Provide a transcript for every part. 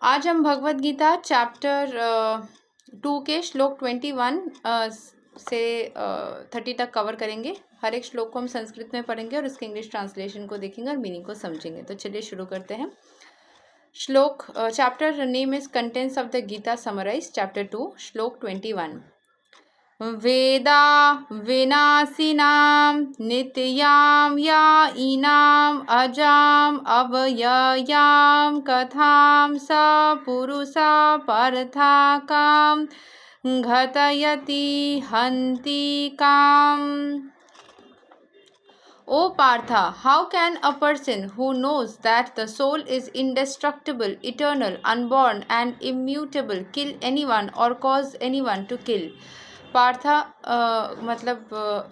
आज हम भगवत गीता चैप्टर 2 के श्लोक 21 से 30 तक कवर करेंगे। हर एक श्लोक को हम संस्कृत में पढ़ेंगे और इसके इंग्लिश ट्रांसलेशन को देखेंगे और मीनिंग को समझेंगे। तो चलिए शुरू करते हैं। Shloka chapter name is contents of the Gita summarize, chapter 2, shloka 21। वेदा विनाशिनां नित्यां याइनाम् अजाम् अव्ययां कथां स पुरुषा पार्थाकां घतयति हन्ति काम्। O Partha, how can a person who knows that the soul is indestructible, eternal, unborn and immutable kill anyone or cause anyone to kill? Partha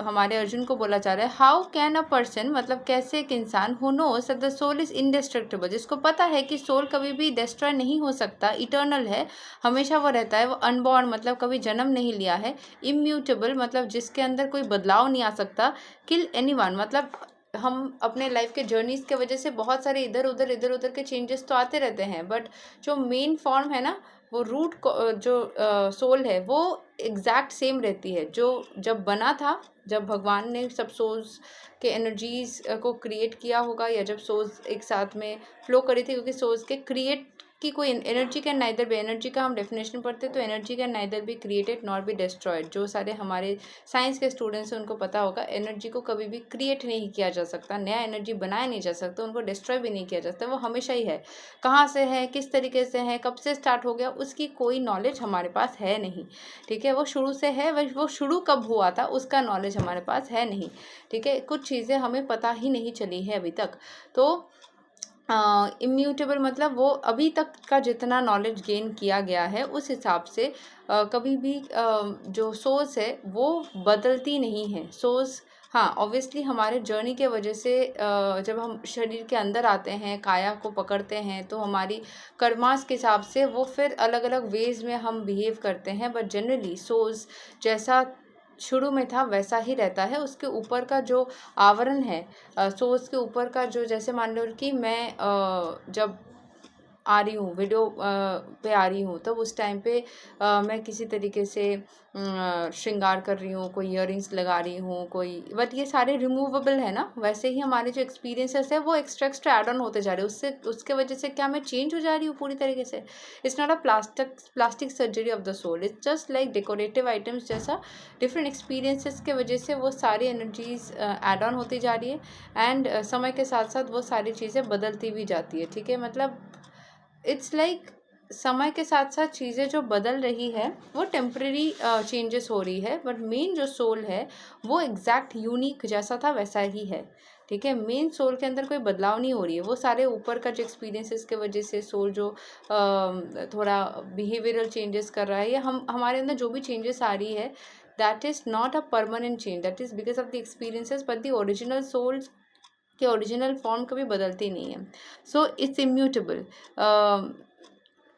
हमारे अर्जुन को बोला जा रहा है, हाउ कैन अ पर्सन मतलब कैसे एक इंसान who knows that the soul is indestructible, जिसको पता है कि सोल कभी भी डिस्ट्रॉय नहीं हो सकता, इटर्नल है, हमेशा वो रहता है, वो अनबॉर्न मतलब कभी जन्म नहीं लिया है, इम्यूटेबल मतलब जिसके अंदर कोई बदलाव नहीं आ सकता, किल एनीवन मतलब हम अपने लाइफ के जर्नीज के वजह से बहुत सारे इधर उधर के चेंजेस तो आते रहते हैं, बट जो मेन फॉर्म है ना, वो रूट जो सोल है वो एग्जैक्ट सेम रहती है। जो जब बना था, जब भगवान ने सब सोल्स के एनर्जीज को क्रिएट किया होगा, या जब सोल्स एक साथ में फ्लो करी थी, क्योंकि सोल्स के क्रिएट की कोई energy can neither be, energy का हम डेफिनेशन पढ़ते तो energy can neither be created nor be destroyed. जो सारे हमारे साइंस के स्टूडेंट्स हैं उनको पता होगा, एनर्जी को कभी भी क्रिएट नहीं किया जा सकता, नया एनर्जी बनाया नहीं जा सकता, उनको डिस्ट्रॉय भी नहीं किया जा सकता, वो हमेशा ही है। कहाँ से है, किस तरीके से है, कब से स्टार्ट हो गया, उसकी कोई नॉलेज हमारे पास है नहीं। ठीक है, वो शुरू से है, वो शुरू कब हुआ था उसका नॉलेज हमारे पास है नहीं। ठीक है, कुछ चीज़ें हमें पता ही नहीं चली है अभी तक। तो इम्यूटेबल मतलब वो अभी तक का जितना नॉलेज गेन किया गया है उस हिसाब से कभी भी जो सोर्स है वो बदलती नहीं है। सोर्स हाँ, ऑब्वियसली हमारे जर्नी के वजह से जब हम शरीर के अंदर आते हैं, काया को पकड़ते हैं, तो हमारी कर्मास के हिसाब से वो फिर अलग अलग वेज में हम बिहेव करते हैं, बट जनरली सोर्स जैसा शुरू में था वैसा ही रहता है। उसके ऊपर का जो आवरण है, सोर्स के ऊपर का जो, जैसे मान लो कि मैं जब आ रही हूँ वीडियो पे आ रही हूँ, तो उस टाइम पे मैं किसी तरीके से श्रृंगार कर रही हूँ, कोई इयररिंग्स लगा रही हूँ, कोई, बट ये सारे रिमूवेबल है ना। वैसे ही हमारे जो एक्सपीरियंसेस है वो एक्स्ट्रा ऐड ऑन होते जा रहे हैं, उसके वजह से क्या मैं चेंज हो जा रही हूँ पूरी तरीके से। It's not a plastic surgery of the soul, it's just like decorative items जैसा। डिफरेंट एक्सपीरियंसेस के वजह से वो सारी एनर्जीज ऐड ऑन होती जा रही है, एंड समय के साथ साथ वो सारी चीज़ें बदलती भी जाती है। ठीक है, मतलब इट्स लाइक समय के साथ साथ चीज़ें जो बदल रही है वो टेम्परेरी चेंजेस हो रही है, बट मेन जो सोल है वो एग्जैक्ट यूनिक जैसा था वैसा ही है। ठीक है, मेन सोल के अंदर कोई बदलाव नहीं हो रही है। वो सारे ऊपर का जो एक्सपीरियंसेस के वजह से सोल जो थोड़ा बिहेवियरल चेंजेस कर रहा है, या हमारे अंदर जो भी चेंजेस आ रही है, that is not a permanent change, that is because of the experiences, but the original souls कि ओरिजिनल फॉर्म कभी बदलती नहीं है। So it's immutable,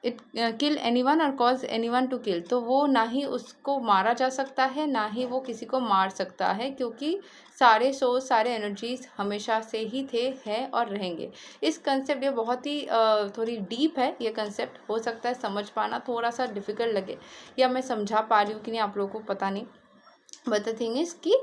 it kill anyone और कॉज एनीवन टू किल। तो वो ना ही उसको मारा जा सकता है, ना ही वो किसी को मार सकता है, क्योंकि सारे सोर्स, सारे एनर्जीज हमेशा से ही थे, हैं और रहेंगे। इस कंसेप्ट, ये बहुत ही थोड़ी डीप है ये कंसेप्ट, हो सकता है समझ पाना थोड़ा सा डिफ़िकल्ट लगे, या मैं समझा पा रही हूँ कि नहीं आप लोगों को पता नहीं। बट द थिंग इज़ कि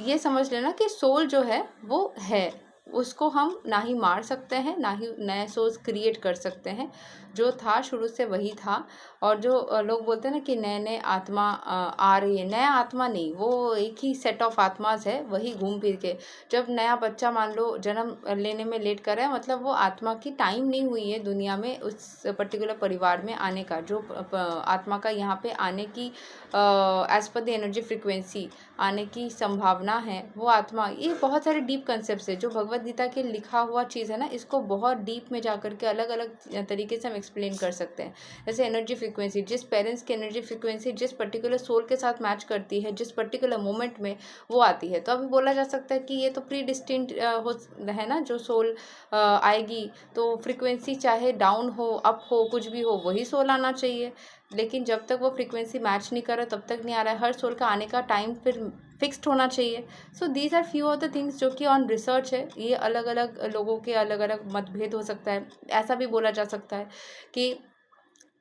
ये समझ लेना कि सोल जो है वो है, उसको हम ना ही मार सकते हैं, ना ही नए सोल्स क्रिएट कर सकते हैं। जो था शुरू से वही था। और जो लोग बोलते हैं ना कि नए नए आत्मा आ रही है, नया आत्मा नहीं, वो एक ही सेट ऑफ आत्माज है, वही घूम फिर के। जब नया बच्चा मान लो जन्म लेने में लेट कर रहा है, मतलब वो आत्मा की टाइम नहीं हुई है दुनिया में उस पर्टिकुलर परिवार में आने का। जो आत्मा का यहाँ पे आने की as per the energy frequency आने की संभावना है, वो आत्मा, ये बहुत सारे डीप कंसेप्ट है। जो भगवत गीता के लिखा हुआ चीज़ है ना, इसको बहुत डीप में जा कर के अलग अलग तरीके से हम एक्सप्लेन कर सकते हैं। जैसे एनर्जी फ्रिक्वेंसी, जिस पेरेंट्स की एनर्जी फ्रिक्वेंसी जिस पर्टिकुलर सोल के साथ मैच करती है, जिस पर्टिकुलर मोमेंट में वो आती है, तो अभी बोला जा सकता है कि ये तो प्री डिस्टिंक्ट हो है ना। जो सोल आएगी तो फ्रिक्वेंसी चाहे डाउन हो, अप हो, कुछ भी हो, वही सोल आना चाहिए। लेकिन जब तक वो फ्रीक्वेंसी मैच नहीं कर रहा तब तक नहीं आ रहा है। हर सोल का आने का टाइम फिर फिक्स्ड होना चाहिए। So these are few of the things जो कि ऑन रिसर्च है। ये अलग अलग लोगों के अलग अलग मतभेद हो सकता है। ऐसा भी बोला जा सकता है कि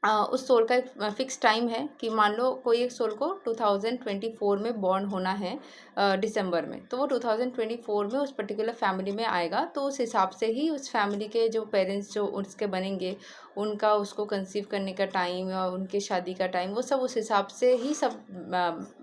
उस सोल का एक फिक्स टाइम है कि मान लो कोई एक सोल को 2024 में बॉर्न होना है दिसंबर में, तो वो 2024 में उस पर्टिकुलर फैमिली में आएगा। तो उस हिसाब से ही उस फैमिली के जो पेरेंट्स जो उसके बनेंगे, उनका उसको कंसीव करने का टाइम या उनके शादी का टाइम, वो सब उस हिसाब से ही सब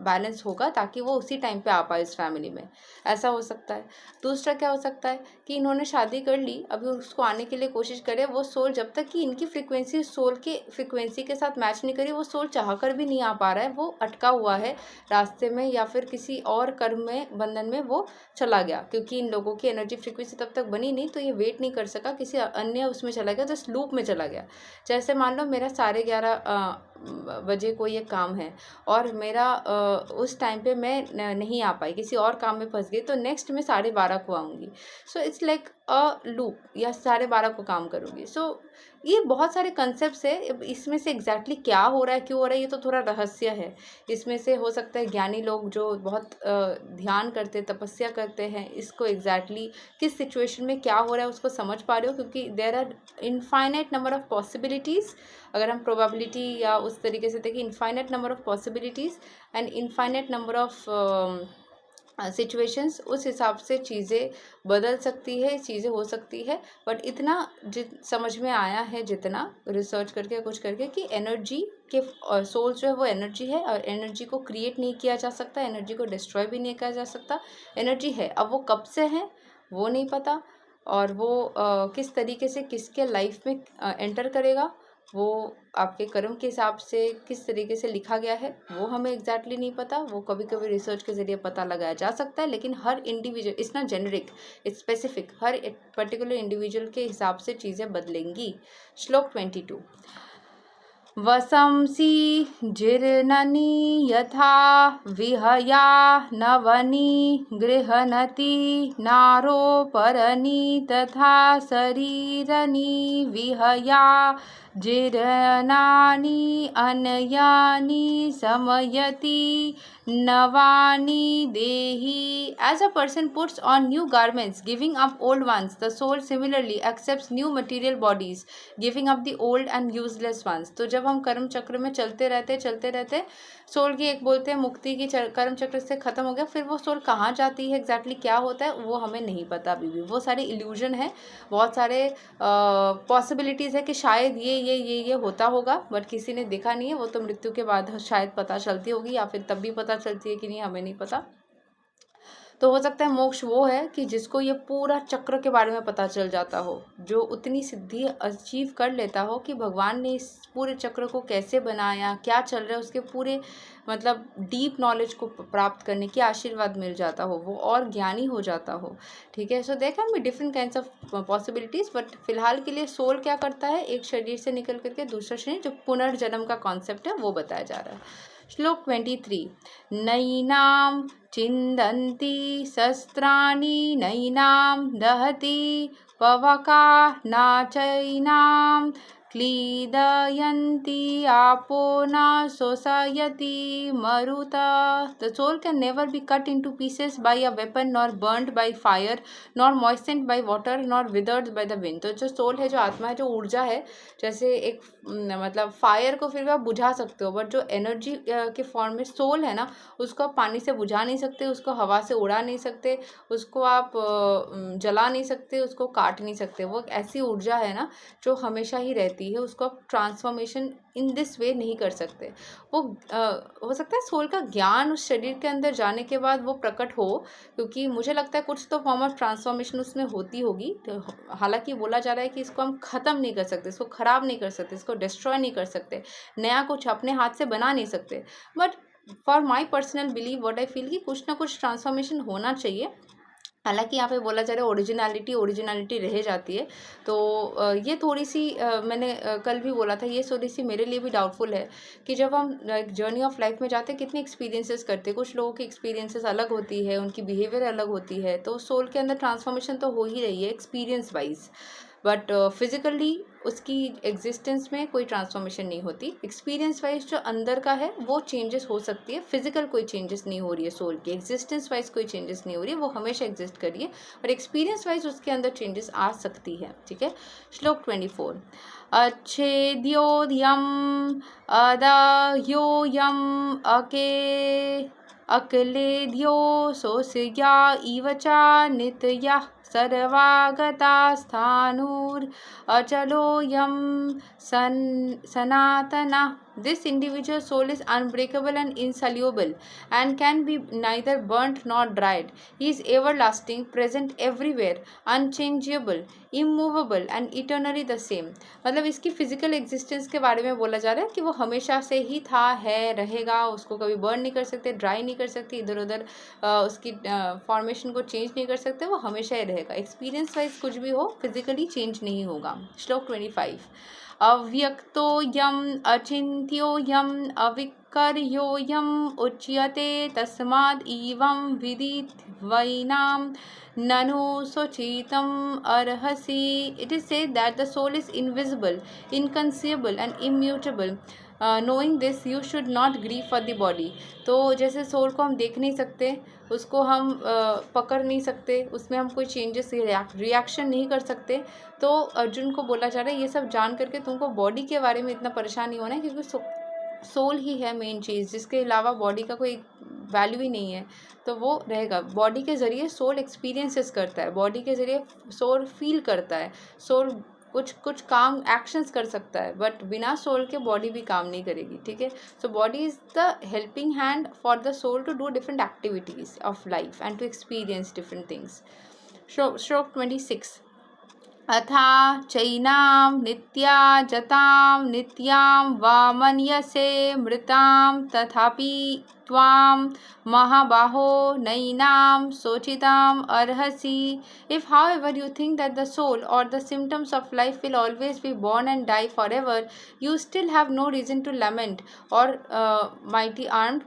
बैलेंस होगा, ताकि वो उसी टाइम पे आ पाए इस फैमिली में। ऐसा हो सकता है। दूसरा क्या हो सकता है कि इन्होंने शादी कर ली, अभी उसको आने के लिए कोशिश करे, वो सोल जब तक कि इनकी फ्रिक्वेंसी सोल के फ्रिक्वेंसी के साथ मैच नहीं करी, वो सोल चाह कर भी नहीं आ पा रहा है, वो अटका हुआ है रास्ते में, या फिर किसी और कर्म में, बंधन में वो चला गया, क्योंकि इन लोगों की एनर्जी फ्रिक्वेंसी तब तक बनी नहीं, तो ये वेट नहीं कर सका, किसी अन्य उसमें चला गया, तो इस लूप में चला गया। जैसे मान लो मेरा 11:30 बजे कोई एक काम है, और मेरा उस टाइम पे मैं नहीं आ पाई, किसी और काम में फंस गई, तो नेक्स्ट मैं 12:30 को आऊँगी। So it's like a loop, या 12:30 को काम करूँगी। सो ये बहुत सारे कंसेप्ट्स है। अब इसमें से एग्जैक्टली क्या हो रहा है, क्यों हो रहा है, ये तो थोड़ा रहस्य है। इसमें से हो सकता है ज्ञानी लोग जो बहुत ध्यान करते, तपस्या करते हैं, इसको एग्जैक्टली किस सिचुएशन में क्या हो रहा है उसको समझ पा रहे हो, क्योंकि there are infinite number of possibilities. अगर हम प्रोबेबिलिटी या उस तरीके से देखें, infinite number of possibilities and infinite number of situations, उस हिसाब से चीज़ें बदल सकती है, चीज़ें हो सकती है। बट इतना समझ में आया है, जितना रिसर्च करके कुछ करके, कि एनर्जी के सोल जो है वो एनर्जी है, और एनर्जी को क्रिएट नहीं किया जा सकता, एनर्जी को डिस्ट्रॉय भी नहीं किया जा सकता। एनर्जी है, अब वो कब से है वो नहीं पता, और वो किस तरीके से किसके लाइफ में एंटर करेगा, वो आपके कर्म के हिसाब से किस तरीके से लिखा गया है वो हमें एग्जैक्टली नहीं पता। वो कभी कभी रिसर्च के ज़रिए पता लगाया जा सकता है, लेकिन हर individual, it's not generic, it's specific, हर पर्टिकुलर इंडिविजुअल के हिसाब से चीज़ें बदलेंगी। श्लोक 22। वसंसि जीर्णनि यथा विहया नवनि गृह्णति नारोपरनि, तथा शरीरनि विहया जीर्णानि अनयानि समयति नवानि देहि। As a person puts on new garments, giving up old ones, the soul similarly accepts new material bodies, giving up the old and useless ones. तो जब हम कर्म चक्र में चलते रहते सोल की एक बोलते हैं मुक्ति की, कर्म चक्र से खत्म हो गया, फिर वो सोल कहाँ जाती है, एग्जैक्टली क्या होता है, वो हमें नहीं पता अभी भी। वो सारे इल्यूजन है, बहुत सारे पॉसिबिलिटीज़ है कि शायद ये होता होगा, बट किसी ने देखा नहीं है। वो तो मृत्यु के बाद शायद पता चलती होगी, या फिर तब भी पता चलती है कि नहीं, हमें नहीं पता। तो हो सकता है मोक्ष वो है कि जिसको ये पूरा चक्र के बारे में पता चल जाता हो, जो उतनी सिद्धि अचीव कर लेता हो कि भगवान ने इस पूरे चक्र को कैसे बनाया, क्या चल रहा है, उसके पूरे मतलब डीप नॉलेज को प्राप्त करने की आशीर्वाद मिल जाता हो, वो और ज्ञानी हो जाता हो। ठीक है। So there can be different kinds of possibilities, but फिलहाल के लिए सोल क्या करता है, एक शरीर से निकल करके दूसरा शरीर, जो पुनर्जन्म का कॉन्सेप्ट है वो बताया जा रहा है। श्लोक 23। नैनां छिन्दन्ति शस्त्राणि नैनां दहति पवका नाचैनां क्लीदयन्ति आपो न शोषयति मरुतः। The soul can never be cut into pieces by a weapon, nor burned by fire, nor moistened by water, nor withered by the wind। तो जो सोल है, जो आत्मा है, जो ऊर्जा है, जैसे एक मतलब फायर को फिर भी आप बुझा सकते हो, बट जो एनर्जी के फॉर्म में सोल है ना, उसको आप पानी से बुझा नहीं सकते, उसको हवा से उड़ा नहीं सकते, उसको आप जला नहीं सकते, उसको काट नहीं सकते। वो एक ऐसी ऊर्जा है ना जो हमेशा ही रहती है, उसको आप ट्रांसफॉर्मेशन इन दिस वे नहीं कर सकते। वो हो सकता है सोल का ज्ञान उस शरीर के अंदर जाने के बाद वो प्रकट हो, क्योंकि मुझे लगता है कुछ तो फॉर्म ऑफ ट्रांसफॉर्मेशन उसमें होती होगी। तो हालांकि बोला जा रहा है कि इसको हम ख़त्म नहीं कर सकते, इसको ख़राब नहीं कर सकते, इसको डिस्ट्रॉय नहीं कर सकते, नया कुछ अपने हाथ से बना नहीं सकते, but for my personal believe what I feel कि कुछ ना कुछ ट्रांसफॉर्मेशन होना चाहिए। हालांकि यहाँ पे बोला जा रहा है ओरिजिनलिटी रह जाती है। तो ये थोड़ी सी मैंने कल भी बोला था, ये थोड़ी सी मेरे लिए भी डाउटफुल है कि जब हम एक जर्नी ऑफ लाइफ में जाते हैं, कितने एक्सपीरियंसेस करते हैं। कुछ लोगों की एक्सपीरियंसेस अलग होती है, उनकी बिहेवियर अलग होती है, तो सोल के अंदर ट्रांसफॉर्मेशन तो हो ही रही है एक्सपीरियंस वाइज, बट फिजिकली उसकी एग्जिस्टेंस में कोई ट्रांसफॉर्मेशन नहीं होती। एक्सपीरियंस वाइज जो अंदर का है वो चेंजेस हो सकती है, फिजिकल कोई चेंजेस नहीं हो रही है सोल की, एग्जिस्टेंस वाइज कोई चेंजेस नहीं हो रही है, वो हमेशा एग्जिस्ट कर रही है, और एक्सपीरियंस वाइज उसके अंदर चेंजेस आ सकती है। ठीक है। श्लोक 24। अच्छेद्योऽयम् अदाह्योऽयम् अक्लेद्यो सोऽस्या इव च नित्यः सर्वागतास्थाणुरचलोऽयं सनातनः। This individual soul is unbreakable and insoluble and can be neither burnt nor dried. He is everlasting, present everywhere, unchangeable, immovable and eternally the same. मतलब इसकी फिजिकल एग्जिस्टेंस के बारे में बोला जा रहा है कि वो हमेशा से ही था, है, रहेगा, उसको कभी बर्न नहीं कर सकते, ड्राई नहीं कर सकते, इधर उधर उसकी फॉर्मेशन को चेंज नहीं कर सकते, वो हमेशा ही रहेगा। एक्सपीरियंस वाइज कुछ भी हो, फिजिकली चेंज नहीं होगा। श्लोक 25। अव्यक्तोऽयम् अचिन्त्योऽयम् अविकर्योऽयम् उच्यते तस्माद् एवं विदित्वैनां ननु शोचितुम् अर्हसि। It is said that the soul is invisible, inconceivable and immutable. Knowing this you should not grieve for the body. तो जैसे सोल को हम देख नहीं सकते, उसको हम पकड़ नहीं सकते, उसमें हम कोई चेंजेस रिएक्शन नहीं कर सकते, तो अर्जुन को बोला जा रहा है ये सब जान करके तुमको बॉडी के बारे में इतना परेशान नहीं होना है, क्योंकि सोल ही है मेन चीज़, जिसके अलावा बॉडी का कोई वैल्यू ही नहीं है, तो वो रहेगा। बॉडी के ज़रिए सोल एक्सपीरियंसेस करता है, बॉडी के ज़रिए सोल फील करता है, सोल कुछ काम एक्शंस कर सकता है, बट बिना सोल के बॉडी भी काम नहीं करेगी। ठीक है। So body is the helping hand for the soul to do different activities of life and to experience different things. Shloka 26। अथा चैनां नित्या जतां नित्यां वा मन्यसे मृतां तथापि त्वां महाबाहो नैनां शोचितुम् अर्हसि। If however you think that the soul or the symptoms of life will always be born and die forever, you still have no reason to lament or mighty armed।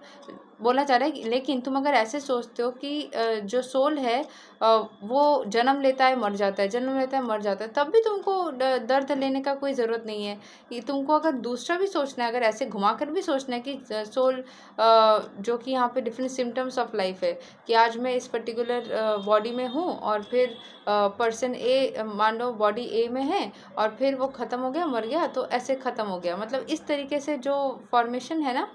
बोला जा रहा है लेकिन तुम अगर ऐसे सोचते हो कि जो सोल है वो जन्म लेता है मर जाता है, जन्म लेता है मर जाता है, तब भी तुमको दर्द लेने का कोई ज़रूरत नहीं है। कि तुमको अगर दूसरा भी सोचना है, अगर ऐसे घुमा कर भी सोचना है कि सोल जो कि यहाँ पे डिफरेंट सिम्टम्स ऑफ लाइफ है, कि आज मैं इस पर्टिकुलर बॉडी में हूँ और फिर पर्सन ए मान लो बॉडी ए में है और फिर वो ख़त्म हो गया, मर गया, तो ऐसे ख़त्म हो गया, मतलब इस तरीके से जो फॉर्मेशन है ना,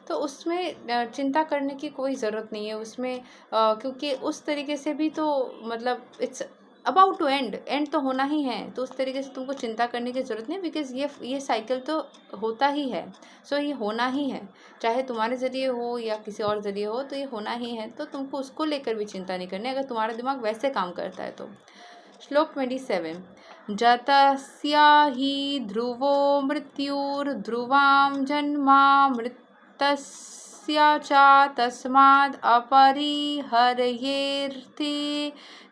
तो उसमें चिंता करने की कोई ज़रूरत नहीं है उसमें, क्योंकि उस तरीके से भी तो मतलब इट्स अबाउट टू एंड तो होना ही है, तो उस तरीके से तुमको चिंता करने की ज़रूरत नहीं, बिकॉज ये साइकिल तो होता ही है। सो ये होना ही है, चाहे तुम्हारे ज़रिए हो या किसी और ज़रिए हो, तो ये होना ही है, तो तुमको उसको लेकर भी चिंता नहीं करनी, अगर तुम्हारा दिमाग वैसे काम करता है तो। श्लोक 27। जातस्य हि ध्रुवो मृत्युर्ध्रुवां जन्मा तस्य च तस्माद् अपरिहर्येऽर्थे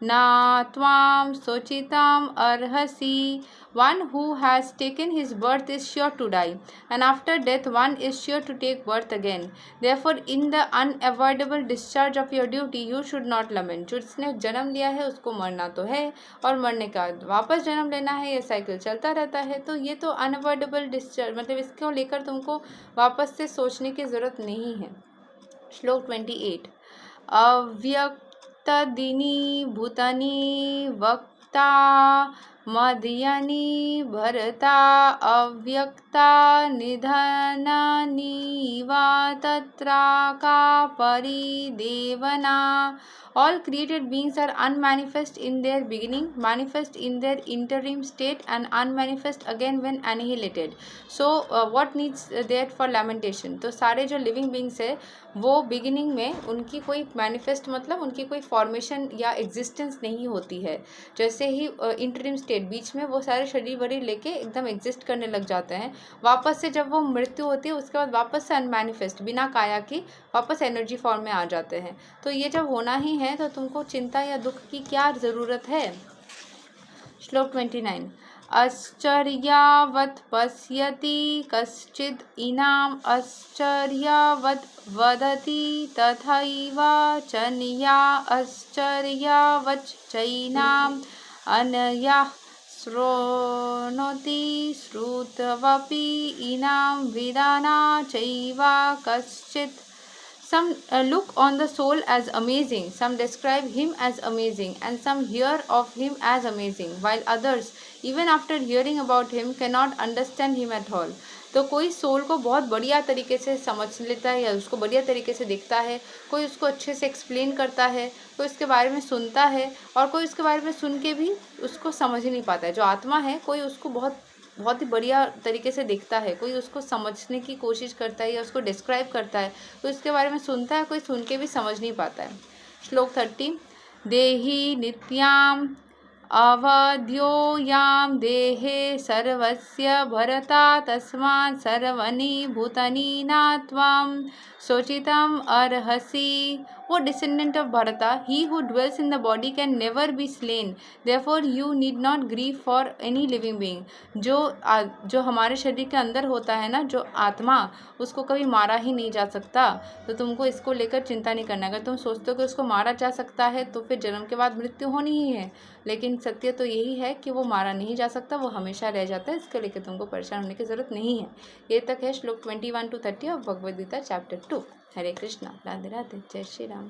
न त्वां शोचितुम् अर्हसि। One who has taken his birth is sure to die, and after death one is sure to take birth again. Therefore, in the unavoidable discharge of your duty, you should not lament. जिसने जन्म लिया है उसको मरना तो है, और मरने का वापस जन्म लेना है, ये साइकिल चलता रहता है, तो ये तो अनअवॉइडेबल डिस्चार्ज, मतलब इसको लेकर तुमको वापस से सोचने की ज़रूरत नहीं है। श्लोक 28। अव्यक्तदिनी भूतानि वक्ता मध्यनि भरता अव्यक्ता निधनानि वा तत्रा का परिदेवना। All created beings are unmanifest in their beginning, manifest in their interim state and unmanifest again when annihilated. So what needs there for lamentation? तो सारे जो लिविंग बींग्स है वो बिगिनिंग में उनकी कोई मैनिफेस्ट मतलब उनकी कोई फॉर्मेशन या एग्जिस्टेंस नहीं होती है। जैसे ही इंटरिम स्टेट बीच में वो सारे शरीर वरीर लेके एकदम एग्जिस्ट करने लग जाते हैं, वापस से जब वो मृत्यु होती है उसके बाद वापस से अनमैनिफेस्ट बिना काया की वापस एनर्जी फॉर्म में आ जाते हैं। तो ये जब होना ही है तो तुमको चिंता या दुख की क्या ज़रूरत है। श्लोक 29। आश्चर्यावत् पश्यति कश्चिद् इनाम् आश्चर्यावत् वदति तथैव चन्या आश्चर्यावत् चैनाम् अनया शृणोति श्रुतवपि इनां विदाना चैवा कश्चित्. Some look on the soul as amazing, some describe him as amazing, and some hear of him as amazing, while others, even after hearing about him, cannot understand him at all. तो कोई soul को बहुत बढ़िया तरीके से समझ लेता है या उसको बढ़िया तरीके से देखता है, कोई उसको अच्छे से एक्सप्लेन करता है, कोई उसके बारे में सुनता है, और कोई उसके बारे में सुन के भी उसको समझ ही नहीं पाता है. जो आत्मा है, कोई उसको बहुत ही बढ़िया तरीके से देखता है, कोई उसको समझने की कोशिश करता है या उसको डिस्क्राइब करता है, कोई उसके बारे में सुनता है, कोई सुन के भी समझ नहीं पाता है. श्लोक 30. देहि नित्याम अवध्योयां देहे सर्वस्य भरता तस्मात् सर्वनि भूतानि न त्वां शोचितुम् अर्हसि. O descendant of Bharata, he who dwells in the body can never be slain. Therefore, you need not grieve for any living being. जो हमारे शरीर के अंदर होता है ना, जो आत्मा, उसको कभी मारा ही नहीं जा सकता. तो तुमको इसको लेकर चिंता नहीं करना. अगर तुम सोचते हो कि उसको मारा जा सकता है तो फिर जन्म के बाद मृत्यु होनी ही है, लेकिन सत्य तो यही है कि वो मारा नहीं जा सकता, वो हमेशा रह जाता है. इसके लेकर तुमको परेशान होने की ज़रूरत नहीं है. ये तक है श्लोक 21 to 30 of Bhagavad Gita chapter 2. Hare Krishna. Radhe Radhe. जय श्री राम.